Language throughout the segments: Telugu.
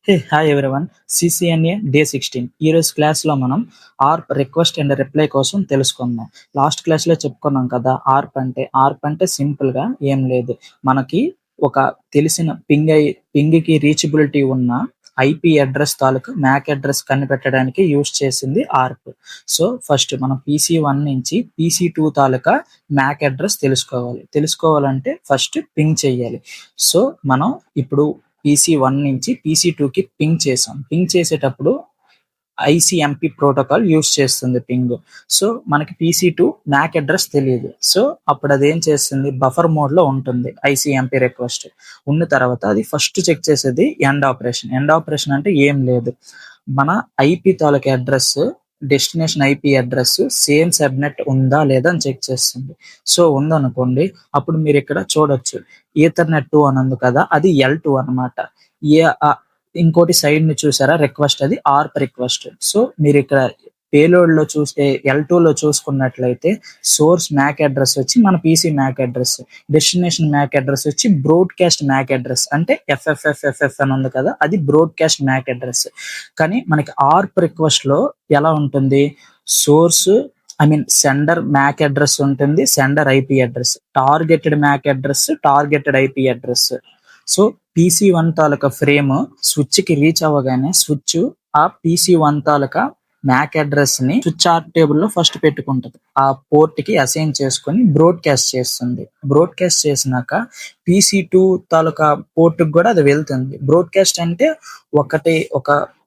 Hey hi everyone. CCNA day 16 ఈరోజు క్లాస్లో మనం ఆర్ప్ రిక్వెస్ట్ అండ్ రిప్లై కోసం తెలుసుకుందాం. లాస్ట్ క్లాస్లో చెప్పుకున్నాం కదా, ఆర్ప్ అంటే సింపుల్గా ఏం లేదు, మనకి ఒక తెలిసిన పింగ్కి రీచబిలిటీ ఉన్న ఐపీ అడ్రస్ తాలూకు మ్యాక్ అడ్రస్ కనిపెట్టడానికి యూస్ చేసింది ఆర్ప్. సో ఫస్ట్ మనం PC1 నుంచి PC2 తాలూకా మ్యాక్ అడ్రస్ తెలుసుకోవాలంటే ఫస్ట్ పింగ్ చేయాలి. సో మనం ఇప్పుడు PC1 నుంచి PC2కి పింగ్ చేసాం. పింగ్ చేసేటప్పుడు ఐసిఎంపి ప్రోటోకాల్ యూస్ చేస్తుంది పింగ్. సో మనకి PC2 మ్యాక్ అడ్రస్ తెలియదు. సో అప్పుడు అదేం చేస్తుంది, బఫర్ మోడ్ లో ఉంటుంది. ఐసిఎంపి రిక్వెస్ట్ ఉన్న తర్వాత అది ఫస్ట్ చెక్ చేసేది ఎండ్ ఆపరేషన్. ఎండ్ ఆపరేషన్ అంటే ఏం లేదు, మన ఐపీ తాలూకా address, destination IP address same subnet ఉందా లేదా అని చెక్ చేస్తుంది. సో ఉందనుకోండి, అప్పుడు మీరు ఇక్కడ చూడొచ్చు ఈథర్నెట్ 2 అని ఉంది కదా, అది L2 అనమాట. ఏ ఇంకోటి సైడ్ ని చూసారా రిక్వెస్ట్, అది ఆర్ప్ రిక్వెస్ట్. సో మీరు ఇక్కడ పేలోడ్ లో చూస్తే L2 లో చూసుకున్నట్లయితే సోర్స్ మ్యాక్ అడ్రస్ వచ్చి మన PC MAC address, destination MAC address వచ్చి బ్రోడ్కాస్ట్ మ్యాక్ అడ్రస్, అంటే FFFFF అని ఉంది కదా, అది బ్రోడ్కాస్ట్ మ్యాక్ అడ్రస్. కానీ మనకి ఆర్ప్ రిక్వెస్ట్ లో ఎలా ఉంటుంది, సోర్స్ సెండర్ మ్యాక్ అడ్రస్ ఉంటుంది, sender IP address, targeted MAC address, targeted IP address. So PC1 తాలూకా ఫ్రేమ్ స్విచ్ కి రీచ్ అవ్వగానే స్విచ్ ఆ PC1 తాలూకా మ్యాక్ అడ్రస్ ని స్విచ్ ఆర్ట్ టేబుల్ లో ఫస్ట్ పెట్టుకుంటది. ఆ పోర్ట్ కి అసైన్ చేసుకొని బ్రోడ్కాస్ట్ చేస్తుంది. బ్రోడ్కాస్ట్ చేసినాక PC2 తాలూకా పోర్ట్ కి కూడా అది వెళ్తుంది. బ్రోడ్కాస్ట్ అంటే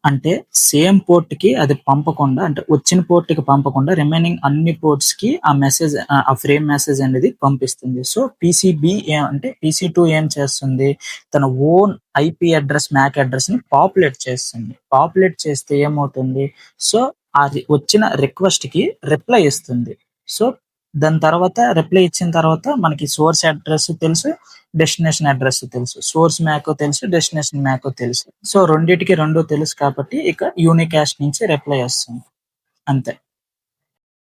అంటే సేమ్ పోర్ట్ కి అది పంపకుండా, అంటే వచ్చిన పోర్ట్ కి పంపకుండా రిమైనింగ్ అన్ని పోర్ట్స్ కి ఆ మెసేజ్, ఆ ఫ్రేమ్ మెసేజ్ అనేది పంపిస్తుంది. సో PC2 ఏం చేస్తుంది, తన own IP address MAC address ని పాపులేట్ చేస్తుంది. పాపులేట్ చేస్తే ఏమవుతుంది, సో అది వచ్చిన రిక్వెస్ట్ కి రిప్లై ఇస్తుంది. సో దాని తర్వాత రిప్లై ఇచ్చిన తర్వాత మనకి సోర్స్ అడ్రస్ తెలుసు, డెస్టినేషన్ అడ్రస్ తెలుసు. సోర్స్ మ్యాక్ తెలుసు, డెస్టినేషన్ మ్యాక్ తెలుసు. సో రెండిటికి రెండు తెలుసు కాబట్టి ఇక యూనికాస్ట్ నుంచి రిప్లై వస్తుంది. అంతే.